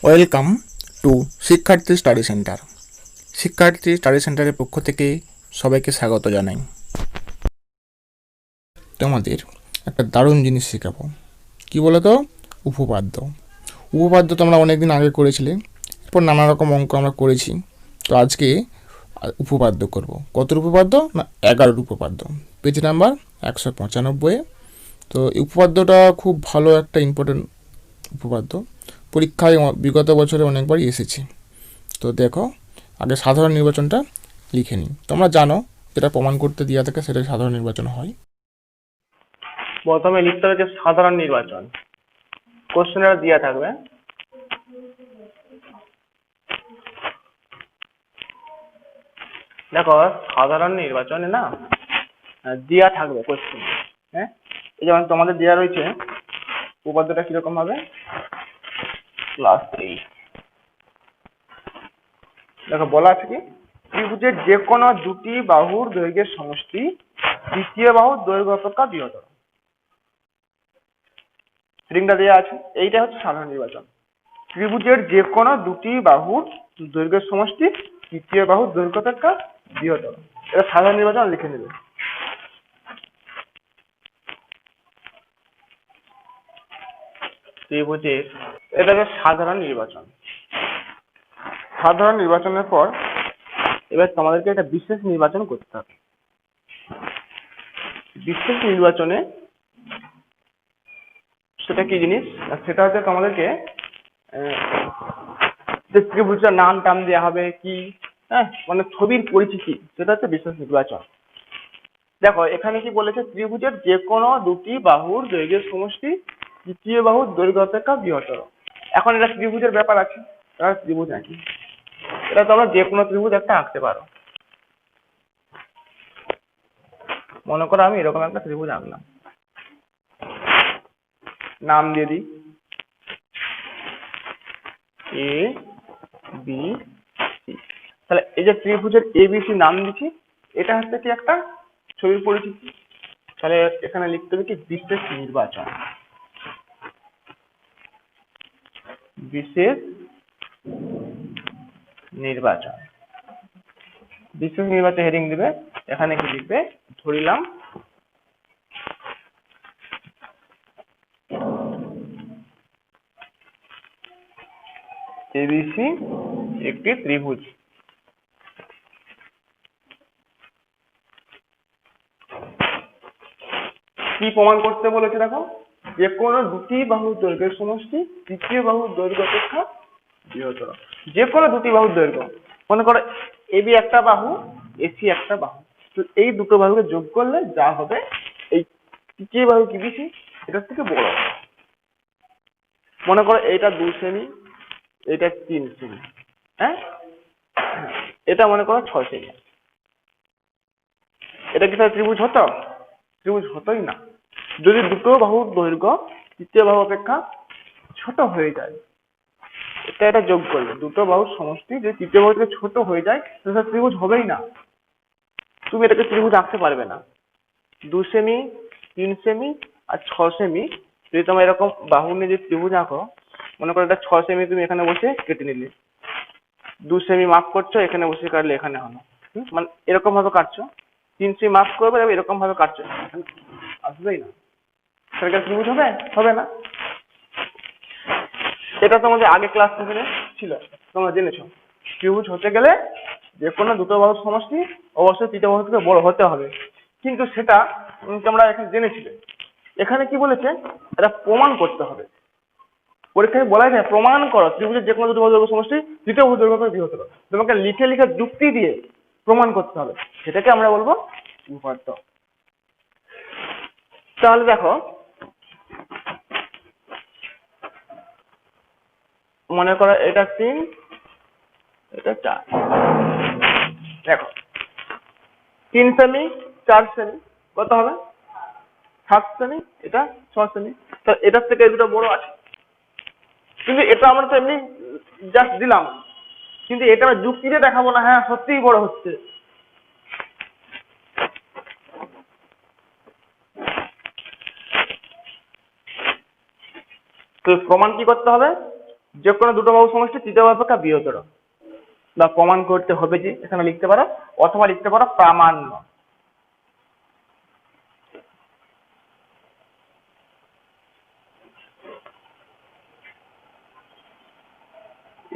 Welcome to শিক্ষার্থী study centre. শিক্ষার্থী study সেন্টারের পক্ষ থেকে সবাইকে স্বাগত জানাই। তোমাদের একটা দারুণ জিনিস শেখাবো। কি বলো তো? উপপাদ্য। উপপাদ্য তোমরা অনেকদিন আগে করেছিলে, এরপর নানা রকম অঙ্ক আমরা করেছি। তো আজকে উপপাদ্য করব। কত উপপাদ্য? না, 11 উপপাদ্য। Page number 195। তো এই উপপাদ্যটা খুব ভালো একটা ইম্পর্টেন্ট উপপাদ্য, পরীক্ষায় বিগত বছরে অনেকবারই এসেছে। তো দেখো, আগে সাধারণ নির্বাচনটা লিখে নিই। তোমরা জানো যেটা প্রমাণ করতে দেওয়া থাকে সেটাই সাধারণ নির্বাচন হয়। প্রথমে লিখতে হবে যে সাধারণ নির্বাচন, কোশ্চেনের দেওয়া থাকবে। দেখো, সাধারণ নির্বাচনে না দেওয়া থাকবে কোশ্চেন। হ্যাঁ, এই যেমন তোমাদের দেওয়া রয়েছে উপপাদ্যটা কিরকম হবে। ক্লাস 8, দেখো বলা আছে কি, ত্রিভুজের যে কোনো দুটি বাহুর দৈর্ঘ্যের সমষ্টি দ্বিতীয় বাহুর দৈর্ঘ্য অপেক্ষা বৃহত্তর। রিংটা দেওয়া আছে, এইটা হচ্ছে সাধারণ নির্বাচন। ত্রিভুজের যে কোনো দুটি বাহুর দৈর্ঘ্যের সমষ্টি তৃতীয় বাহুর দৈর্ঘ্য অপেক্ষা বৃহত্তর। এটা সাধারণ নির্বাচন লিখে নেবে। ত্রিভুজের, এটা হচ্ছে সাধারণ নির্বাচন। সাধারণ নির্বাচনের পর এবার তোমাদেরকে একটা বিশেষ নির্বাচন করতে হবে। বিশেষ নির্বাচনে সেটা কি জিনিস? সেটা হচ্ছে তোমাদেরকে যে ত্রিভুজটার নাম টাম দেওয়া হবে কি, হ্যাঁ, মানে ছবির পরিচিতি, সেটা হচ্ছে বিশেষ নির্বাচন। দেখো এখানে কি বলেছে, ত্রিভুজের যে কোনো দুটি বাহুর দৈর্ঘ্যের সমষ্টি তৃতীয় বাহুর দৈর্ঘ্য অপেক্ষা বৃহত্তর। এখন এটা ত্রিভুজের ব্যাপার আছে, এটা ত্রিভুজ নাকি, এটা তোমরা যে কোনো ত্রিভুজ একটা আঁকতে পারো। মনে করো আমি এরকম একটা ত্রিভুজ আঁকলাম, নাম দিয়ে দিই এ বি সি। তাহলে এই যে ত্রিভুজের এবিসি নাম দিচ্ছি, এটা হচ্ছে কি একটা ছবির পরিচিতি। তাহলে এখানে লিখতে হবে কি বিশেষ নির্বাচন। বিশেষ নির্বাচন, বিশেষ নির্বাচন হেডিং দিবে। এখানে কি লিখবে, ধরিলাম এবিসি একটি ত্রিভুজ। কি প্রমাণ করতে বলেছে দেখো, যে কোনো দুটি বাহুর দৈর্ঘ্যের সমষ্টি তৃতীয় বাহুর দৈর্ঘ্য অপেক্ষা বৃহত্তর। যে কোনো দুটি বাহুর দৈর্ঘ্য, মনে করো এবি একটা বাহু, এসি একটা বাহু, তো এই দুটো বাহুকে যোগ করলে যা হবে, এই তৃতীয় বাহু কি বিসি এটার থেকে বড়। মনে করো এটা 2 সেমি, এটা 3 সেমি, হ্যাঁ, এটা মনে করো 6 সেমি। এটা কি তাহলে ত্রিভুজ হতো? ত্রিভুজ হতোই না। যদি দুটো বাহুর দৈর্ঘ্য তৃতীয় বাহু অপেক্ষা ছোট হয়ে যায়, এটা যোগ করলে দুটো বাহুর সমষ্টি যদি তৃতীয় বাহু থেকে ছোট হয়ে যায়, তাহলে ত্রিভুজ হবেই না। তুমি এটাকে ত্রিভুজ আঁকতে পারবে না। 2 সেমি, 3 সেমি আর 6 সেমি, যদি তোমার এরকম বাহু নিয়ে যদি ত্রিভুজ আঁকো, মনে করো এটা 6 সেমি, তুমি এখানে বসে কেটে নিলে, 2 সেমি মার্ক করছো, এখানে বসে কাটলে এখানে হলো, মানে এরকম ভাবে কাটছো। 3 সেমি মার্ক করবে, এরকম ভাবে কাটছো, আসবেই না। তাহলে ত্রিভুজ হবে? হবে না। এটা তোমাদের আগে ক্লাস 7 ছিল, তোমরা জেনেছো। ত্রিভুজ হতে গেলে যে কোনো দুটো বাহুর সমষ্টি অবশ্যই তৃতীয় বাহু থেকে বড় হতে হবে, কিন্তু সেটা তোমরা এখানে জেনেছিলে। এখানে কি বলেছে, এটা প্রমাণ করতে হবে। পরীক্ষায় বলা যায় প্রমাণ করো ত্রিভুজের যে কোনো দুটো বাহুর সমষ্টি তৃতীয় বাহুর দৈর্ঘ্য থেকে বৃহত্তর। তোমাকে লিখে লিখে যুক্তি দিয়ে প্রমাণ করতে হবে, সেটাকে আমরা বলবো উপপাদ্য। তাহলে দেখো, মনে করো এটা 3, এটা 4। দেখো 3 সেমি 4 সেমি কত হবে? 7 সেমি, এটা 6 সেমি। তো এটার থেকে এই দুটো বড় আছে, কিন্তু এটা আমরা তো এমনি জাস্ট দিলাম, কিন্তু এটা আমরা যুক্তি দিয়ে দেখাবো না হ্যাঁ সত্যিই বড় হচ্ছে। তো প্রমাণ কি করতে হবে? যে কোনো দুটো বাহু সমষ্টি তৃতীয় বাহু অপেক্ষা বৃহত্তর, বা প্রমাণ করতে হবে যে এখানে লিখতে পারো, অথবা লিখতে পারো প্রামাণ্য।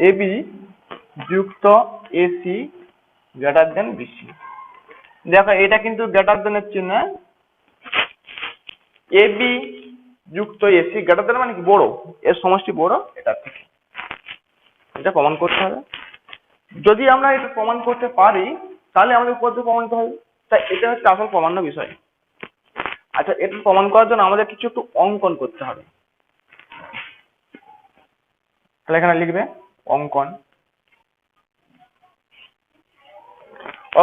এবি যুক্ত এসি গ্রেটার দেন বিসি। দেখো এটা কিন্তু গ্রেটার দেনের চিহ্ন। এবি যুক্ত এসি গ্রেটার দেন মানে কি বড়, এর সমষ্টি বড় এটার থেকে, এটা প্রমাণ করতে হবে। যদি আমরা এটা প্রমাণ করতে পারি তাহলে আমাদের পদ্ধতি প্রমাণিত হবে। তাই এটা হচ্ছে আসল প্রমাণ্য বিষয়। আচ্ছা, এটা প্রমাণ করার জন্য আমাদের কিছু একটু অঙ্কন করতে হবে। তাহলে এখানে লিখবে অঙ্কন।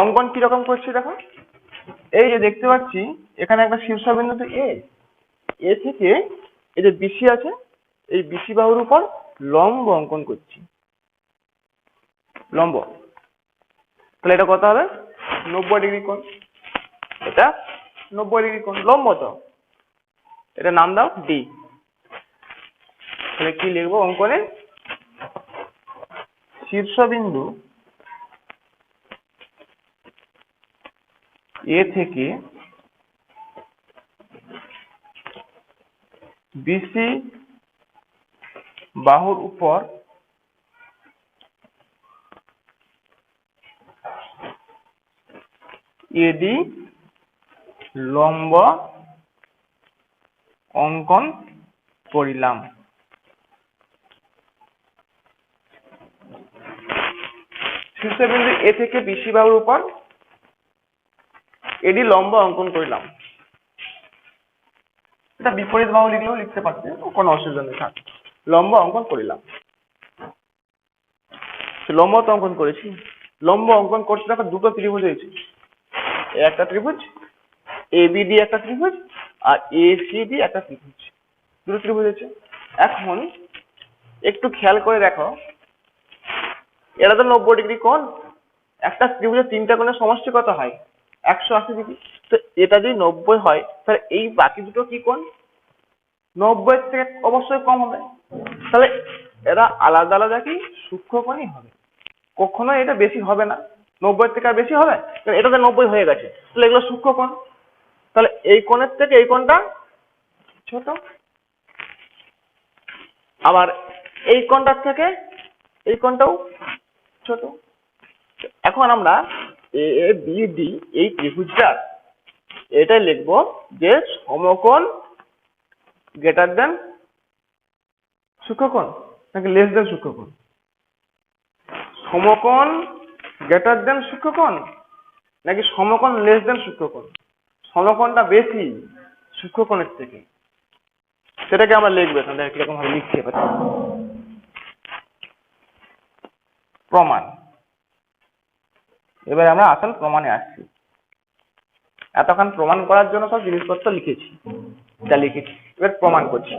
অঙ্কন কিরকম করছি দেখো, এই যে দেখতে পাচ্ছি এখানে একটা শীর্ষবিন্দু এ, এ থেকে এই যে বিসি আছে, এই বিসি বাহুর উপর লম্ব অঙ্কন করছি, লম্ব। তাহলে এটা কত হবে? 90° কোণ। এটা 90° কোণ, লম্ব তো, এটা নাম দাও ডি। তাহলে কি লিখবো অঙ্কনে? শীর্ষবিন্দু এ থেকে বিসি বাহুর উপর এডি লম্ব অঙ্কন করিলাম। শীর্ষবিন্দু এ থেকে বিসি বাহুর উপর এডি লম্ব অঙ্কন করিলাম। এটা বিপরীত বাহু লিখলেও লিখতে পারতে, কোনো অসুবিধা নেই, থাক। লম্ব অঙ্কন করিলাম, লম্ব তো অঙ্কন করেছি। লম্ব অঙ্কন করতে দেখো দুটো ত্রিভুজ হয়েছে, একটা ত্রিভুজ এবিডি একটা ত্রিভুজ, আর এসিডি একটা ত্রিভুজ, দুটো ত্রিভুজ আছে। এখন একটু খেয়াল করে দেখো, এটা তো 90° কোণ। একটা ত্রিভুজের তিনটা কোণের সমষ্টি কত হয়? 180°। তো এটা যদি 90 হয় তাহলে এই বাকি দুটো কি কোণ? 90 থেকে অবশ্যই কম হবে। তাহলে এরা আলাদা আলাদা কি সূক্ষ্মকোণই হবে, কখনো এটা বেশি হবে না। 90 থেকে আর বেশি হবে? কারণ এটাতে 90 হয়ে গেছে, তাহলে এগুলো সূক্ষ্মকোণ। তাহলে এই কোণের থেকে এই কোণটা ছোট, আবার এই কোণটার থেকে এই কোণটাও ছোট। এখন আমরা এ বি ডি এই ত্রিভুজটা এটাই লিখবো যে সমকোণ গ্রেটার দেন সূক্ষ্মকোণ নাকি লেস দেন সূক্ষ্মকোণ? সমকোণ গ্রেটার দেন সূক্ষ্মকোণ নাকি সমকোণ লেস দেন সূক্ষ্মকোণ? সমকোণটা বেশি সূক্ষ্মকোণের থেকে, সেটাকে আমরা লিখবো। এখানে কিরকম ভাবে লিখতে পারি? প্রমাণ। এবার আমরা আসল প্রমাণে আসছি। এতক্ষণ প্রমাণ করার জন্য সব জিনিসপত্র লিখেছি, যা লিখেছি এবার প্রমাণ করছি।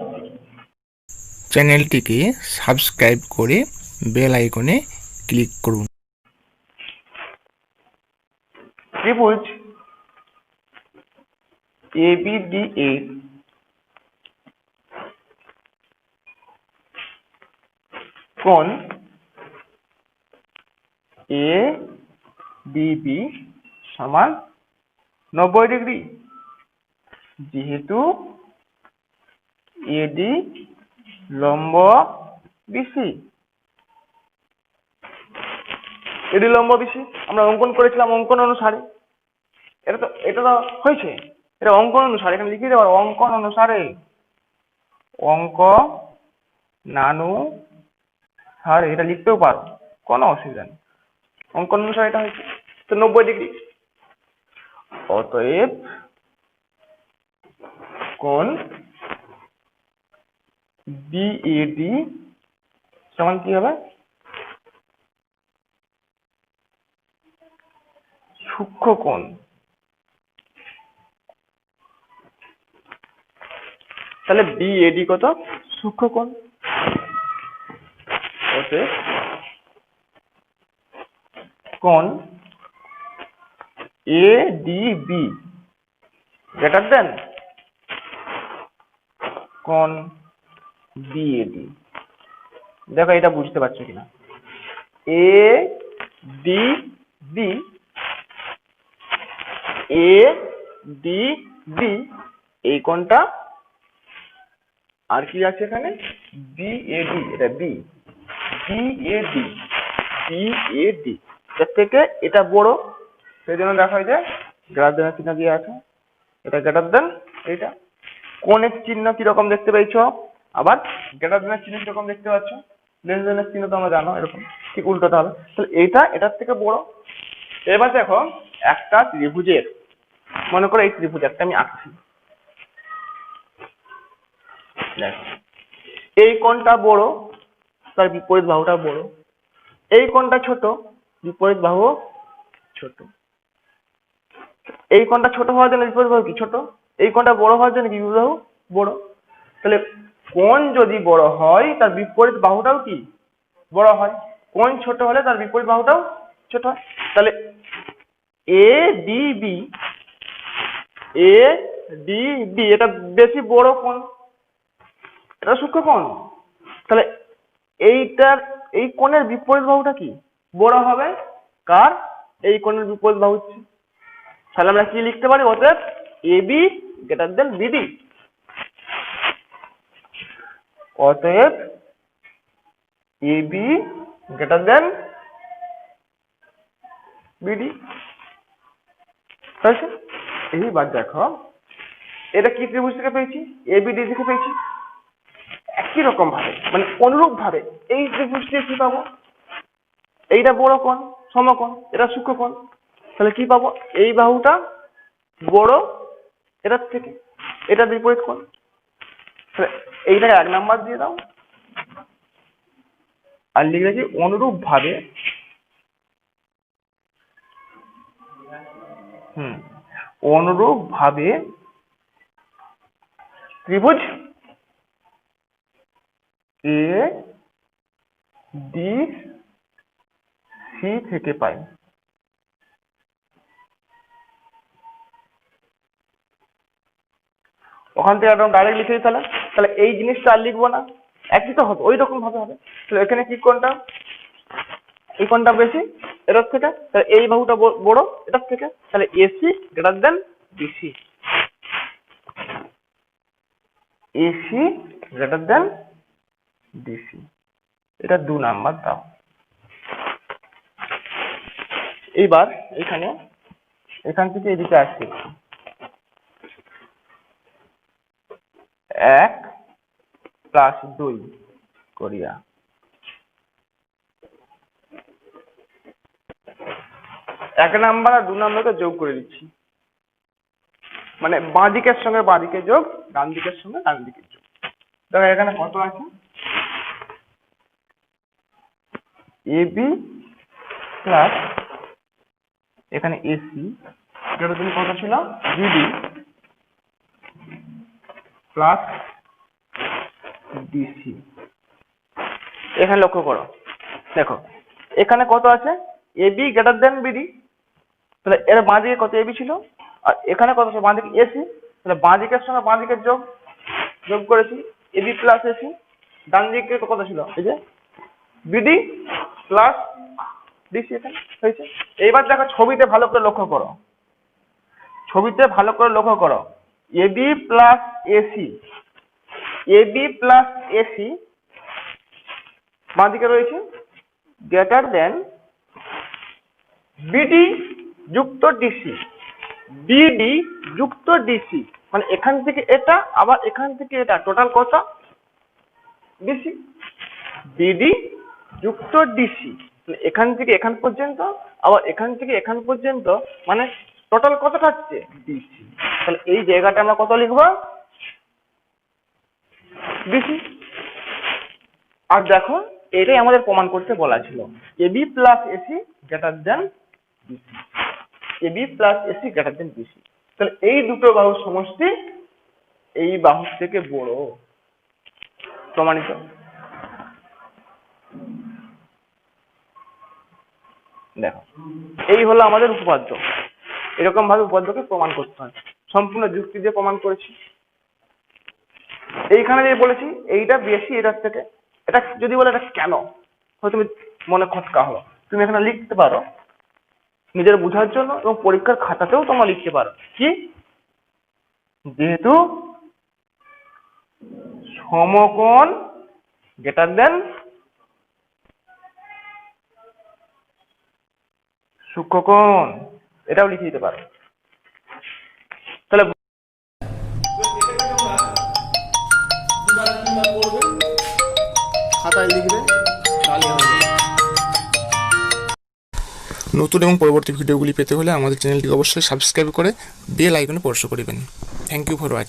চ্যানেলটিকে সাবস্ক্রাইব করে বেল আইকনে ক্লিক করুন। ত্রিভুজ এবিডি এর কোণ এ বিবি সমান 90°। যেহেতু এডি লম্ব বিসি, এডি লম্ব বিসি আমরা অঙ্কন করেছিলাম অঙ্কন অনুসারে। এটা তো হয়েছে, এটা অঙ্কন অনুসারে, এখানে লিখে দেবো অঙ্কন অনুসারে, অঙ্ক নানু সারে, এটা লিখতেও পারো, কোনো অসুবিধা নেই। অঙ্কন অনুসারে এটা হয়েছে, তো 90°। অতএব কোণ বিএডি সমান কি হবে? সূক্ষ্মকোণ। তাহলে বিএডি কত? সূক্ষ্মকোণ। অতএব কোণ এডিবি গ্রেটার দেন কোণ বিএডি। দেখো এটা বুঝতে পারছো কিনা। A D B, A D B, এই কোণটা, আর কি আছে এখানে, বি এ ডি, এটা B, B A D, B A D, এর থেকে এটা বড়, সেই জন্য দেখা যায় গ্রেটার দেন চিহ্ন দিয়ে আছে, এটা গ্রেটার দেন এইটা। কোণের চিহ্ন কিরকম দেখতে পেয়েছো, আবার গ্রেটার দেনের চিহ্ন কিরকম দেখতে পাচ্ছ, লেস দেনের চিহ্ন তো আমরা জানো এরকম, ঠিক উল্টোটা হবে, তাহলে এইটা এটার থেকে বড়। এবার দেখো একটা ত্রিভুজের, মনে করো এই ত্রিভুজ একটা আমি আঁকছি, দেখো এই কোণটা বড়, তার বিপরীত বাহুটা বড়, এই কোণটা ছোট, বিপরীত বাহু ছোট, এই কোণটা ছোট হওয়ার জন্য বিপরীত বাহু কি ছোট, এই কোণটা বড় হওয়ার জন্য কি বিপরীত বাহু বড়। তাহলে কোণ যদি বড় হয় তার বিপরীত বাহুটাও কি বড় হয়, কোণ ছোট হলে তার বিপরীত বাহুটাও ছোট হয়। তাহলে A D B, A D B এটা বেশি বড় কোণ, এটা সূক্ষ্ম কোণ, তাহলে এইটার এই কোণের বিপরীত বাহুটা কি বড় হবে, কার, এই কোণের বিপরীত বাহু হচ্ছে। তাহলে আমরা কি লিখতে পারি, অতএব A B greater than BD, অতএব A B greater than BD হয়েছে। এইবার দেখো এটা কি ত্রিভুজ থেকে পেয়েছি, এ বি ডি থেকে পেয়েছি, একই রকম ভাবে মানে অনুরূপ ভাবে এই ত্রিভুজ দিয়ে কি পাবো, এইটা বড় কোণ সমকোণ, এটা সূক্ষ্ম কোণ, তাহলে কি পাবো, এই বাহুটা বড় এটার থেকে, এটা বিপরীত কোণ, তাহলে এইটাকে 1 নাম্বার দিয়ে দাও, আর লিখে কি অনুরূপ ভাবে, অনুরূপ ভাবে ত্রিভুজ এ ডি সি থেকে পাই। ওখান থেকে একদম ডাইরেক্ট লিখে দিই, তাহলে তাহলে এই জিনিসটা আর লিখবো না, একই তো হবে, ওই রকম ভাবে হবে। তাহলে এখানে কি কোণটা, এই কোণটা বেশি এটার থেকে, তাহলে এই বাহুটা বড় এটার থেকে, তাহলে AC greater than BC, AC greater than DC, এটা 2 নাম্বার দাও। এইবার এখানে এখান থেকে এদিকে আসছে 1 + 2 করিয়া 1 নাম্বার আর 2 নাম্বারকে যোগ করে দিচ্ছি, মানে বাঁ দিকের সঙ্গে বাঁ দিকে যোগ, ডান দিকের সঙ্গে ডান দিকে যোগ। দেখো এখানে কত আছে, এবি প্লাস এখানে এসি, যেটা তুমি কত ছিল বিডি প্লাস ডিসি। এখানে লক্ষ্য করো, দেখো এখানে কত আছে, এবি গ্রেটার দেন বিডি, তাহলে এর বাঁ দিকে কত এবি ছিল, আর এখানে কত ছিল বাঁ দিকে এসি, তাহলে বাঁ দিকের সঙ্গে বাঁ দিকের যোগ যোগ করেছি, এবি প্লাস এসি, ডান দিকে কত ছিল এই যে বিডি প্লাস ডিসি, এখানে হয়েছে। এইবার দেখো ছবিতে ভালো করে লক্ষ্য করো, ছবিতে ভালো করে লক্ষ্য করো, AB plus AC, AB plus AC বাঁ দিকে রয়েছে, গ্রেটার দেন বিডি যুক্ত ডিসি, বিডি যুক্ত ডিসি, মানে এখান থেকে এটা আবার এখান থেকে এটা, টোটাল কত ডিসি, বিডি যুক্ত ডিসি, এখান থেকে এখান পর্যন্ত আবার এখান থেকে এখান পর্যন্ত, মানে টোটাল কত থাকছে ডিসি। তাহলে এই জায়গাটা আমরা কত লিখবো, ডিসি। আর দেখো এটাই আমাদের প্রমাণ করতে বলা ছিল, AB plus AC greater than BC, AB plus AC greater than BC, তাহলে এই দুটো বাহুর সমষ্টি এই বাহুর থেকে বড়, প্রমাণিত। দেখো এই হলো আমাদের উপপাদ্য, এরকম ভাবে উপপাদ্যকে প্রমাণ করতে হয়, সম্পূর্ণ যুক্তি দিয়ে প্রমাণ করেছি। এইখানে যে বলেছি এইটা বেশি এটার থেকে, এটা যদি বলে এটা কেন, হয়তো তুমি মনে খটকা হলো, তুমি এখানে লিখতে পারো নিজের বোঝার জন্য, এবং পরীক্ষার খাতাতেও তোমরা লিখতে পারো কি, যেহেতু সমকোণ গ্রেটার দেন সূক্ষ্মকোণ, এটাও লিখে দিতে পারো। তাহলে খাতায় লিখবে, তাহলে হবে। নতুন এবং পরবর্তী ভিডিওগুলি পেতে হলে আমাদের চ্যানেলটি অবশ্যই সাবস্ক্রাইব করে বেল আইকনে স্পর্শ করিবেন। Thank you for watching.